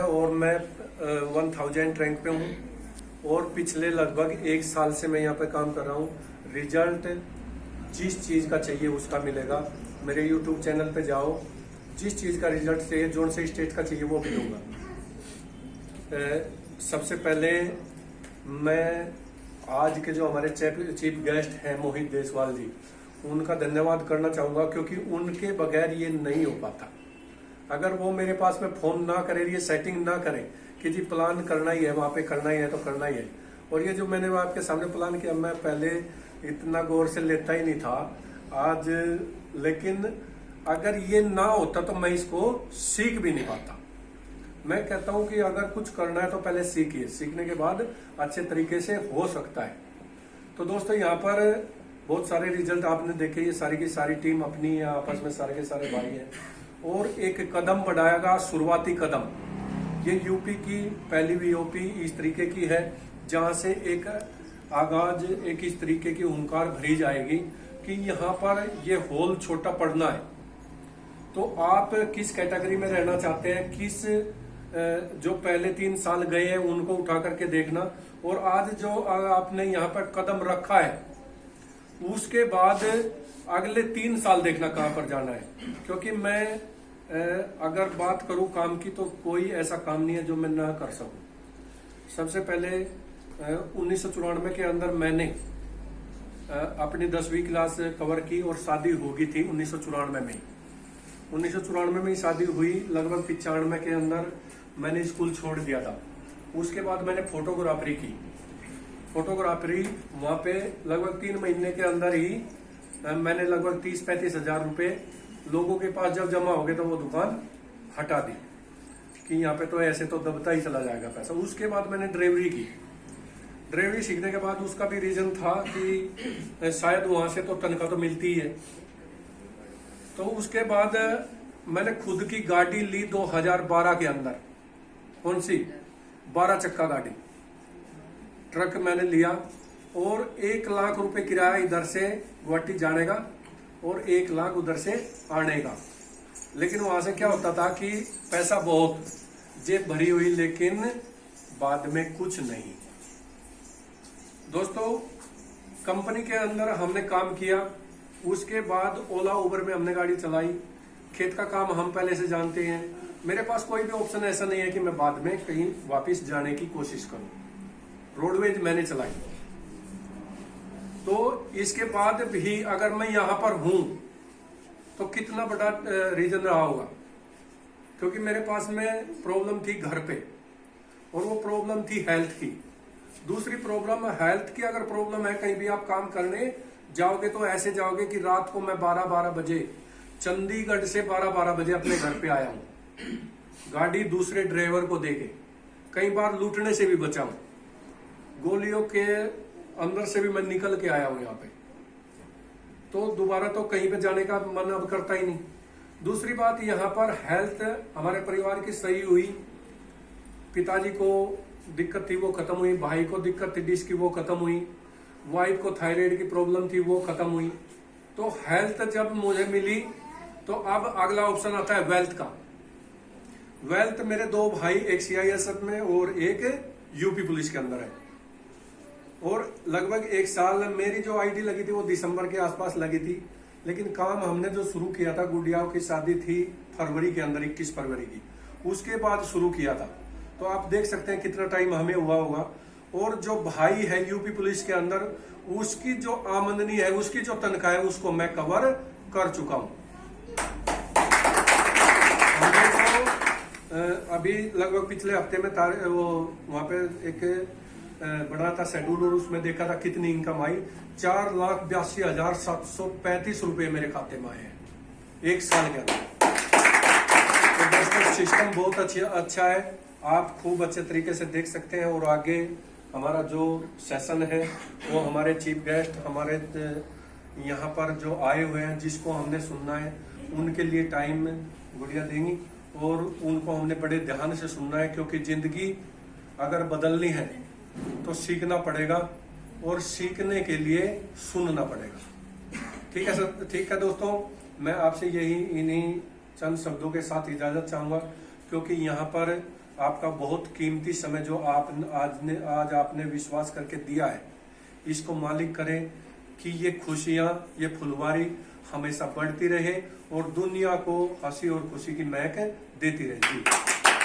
और मैं 1000 रैंक पे हूँ और पिछले लगभग 1 साल से मैं यहाँ पे काम कर रहा हूँ। रिजल्ट जिस चीज़ का चाहिए उसका मिलेगा। मेरे यूट्यूब चैनल पे जाओ, जिस चीज़ का रिजल्ट चाहिए, जोन से स्टेट का चाहिए वो भी दूंगा। सबसे पहले मैं आज के जो हमारे चीफ गेस्ट हैं मोहित देसवाल जी, उनका धन्यवाद करना चाहूँगा, क्योंकि उनके बगैर ये नहीं हो पाता। अगर वो मेरे पास में फोन ना करे, ये सेटिंग ना करे कि जी प्लान करना ही है, वहाँ पे करना ही है तो करना ही है। और ये जो मैंने आपके सामने प्लान किया, मैं पहले इतना गौर से लेता ही नहीं था आज, लेकिन अगर ये ना होता तो मैं इसको सीख भी नहीं पाता। मैं कहता हूँ कि अगर कुछ करना है तो पहले सीखिए, सीखने के बाद अच्छे तरीके से हो सकता है। तो दोस्तों, यहाँ पर बहुत सारे रिजल्ट आपने देखे, ये सारी की सारी टीम अपनी है, आपस में सारे के सारे भाई हैं। और एक कदम बढ़ाएगा, शुरुआती कदम। ये यूपी की पहली वीओपी इस तरीके की है जहां से एक आगाज, एक इस तरीके की हुंकार भरी जाएगी कि यहाँ पर ये होल छोटा पड़ना है। तो आप किस कैटेगरी में रहना चाहते हैं, किस जो पहले 3 साल गए हैं उनको उठा करके देखना, और आज जो आपने यहाँ पर कदम रखा है उसके बाद अगले 3 साल देखना कहाँ पर जाना है। क्योंकि मैं अगर बात करूं काम की, तो कोई ऐसा काम नहीं है जो मैं ना कर सकूं। सबसे पहले 1994 के अंदर मैंने अपनी 10वीं क्लास कवर की और शादी होगी थी 1994 में। 1994 में ही शादी हुई। लगभग 95 के अंदर मैंने स्कूल छोड़ दिया था। उसके बाद मैंने फोटोग्राफरी की। फोटोग्राफरी वहां पे लगभग 3 महीने के अंदर ही मैंने लगभग 30-35 हजार रुपए लोगों के पास जब जमा हो गए तो वो दुकान हटा दी कि यहाँ पे तो ऐसे तो दबता ही चला जाएगा पैसा। उसके बाद मैंने ड्राइवरी की। ड्राइवरी सीखने के बाद उसका भी रीजन था कि शायद वहां से तो तनख्वाह तो मिलती ही है। तो उसके बाद मैंने खुद की गाड़ी ली 2012 के अंदर। कौन सी? 12 चक्का गाड़ी, ट्रक मैंने लिया, और 1 लाख रुपए किराया इधर से गुवाहाटी जाने का और 1 लाख उधर से आने का। लेकिन वहां से क्या होता था कि पैसा बहुत, जेब भरी हुई, लेकिन बाद में कुछ नहीं। दोस्तों, कंपनी के अंदर हमने काम किया, उसके बाद ओला उबर में हमने गाड़ी चलाई। खेत का काम हम पहले से जानते हैं। मेरे पास कोई भी ऑप्शन ऐसा नहीं है कि मैं बाद में कहीं वापस जाने की कोशिश करूं। रोडवेज मैंने चलाई। तो इसके बाद भी अगर मैं यहां पर हूं तो कितना बड़ा रीजन रहा होगा, क्योंकि मेरे पास में प्रॉब्लम थी घर पे, और वो प्रॉब्लम थी हेल्थ की। दूसरी प्रॉब्लम हेल्थ की, अगर प्रॉब्लम है, कहीं भी आप काम करने जाओगे तो ऐसे जाओगे कि रात को मैं 12-12 बजे, चंडीगढ़ से 12-12 बजे अपने घर पे आया हूं, गाड़ी दूसरे ड्राइवर को देके। कई बार लूटने से भी बचा हूं, गोलियों के अंदर से भी मैं निकल के आया हूं यहाँ पे। तो दोबारा तो कहीं पे जाने का मन अब करता ही नहीं। दूसरी बात, यहाँ पर हेल्थ हमारे परिवार की सही हुई। पिताजी को दिक्कत थी, वो खत्म हुई। भाई को दिक्कत थी डिस्क की, वो खत्म हुई। वाइफ को थायराइड की प्रॉब्लम थी, वो खत्म हुई। तो हेल्थ जब मुझे मिली तो अब अगला ऑप्शन आता है वेल्थ का। वेल्थ, मेरे 2 भाई, एक CISF में और एक यूपी पुलिस के अंदर है। और लगभग 1 साल मेरी जो आईडी लगी थी वो दिसंबर के आसपास लगी थी। लेकिन काम हमने जो शुरू किया था, गुड़ियाओं की शादी थी फरवरी के अंदर, 21 फरवरी की, उसके बाद शुरू किया था। तो आप देख सकते हैं कितना टाइम हमें हुआ होगा। और जो भाई है यूपी पुलिस के अंदर, उसकी जो आमदनी है, उसकी जो तनख्वाह है, उसको मैं कवर कर चुका हूं। अभी लगभग पिछले हफ्ते में वो वहां पे एक बना था शेड्यूल, और उसमें देखा था कितनी इनकम आई। 4,82,735 रुपए मेरे खाते में आए हैं 1 साल के अंदर। तो दोस्तों, सिस्टम बहुत अच्छा है, आप खूब अच्छे तरीके से देख सकते हैं। और आगे हमारा जो सेशन है वो हमारे चीफ गेस्ट, हमारे यहाँ पर जो आए हुए हैं, जिसको हमने सुनना है, उनके लिए टाइम गुड़िया देंगी, और उनको हमने बड़े ध्यान से सुनना है। क्योंकि जिंदगी अगर बदलनी है तो सीखना पड़ेगा, और सीखने के लिए सुनना पड़ेगा। ठीक है सर? ठीक है दोस्तों, मैं आपसे यही इन्हीं चंद शब्दों के साथ इजाजत चाहूंगा, क्योंकि यहाँ पर आपका बहुत कीमती समय जो आज आपने विश्वास करके दिया है, इसको मालिक करें कि ये खुशियां, ये फुलवारी हमेशा बढ़ती रहे और दुनिया को हंसी और खुशी की महक देती रहे।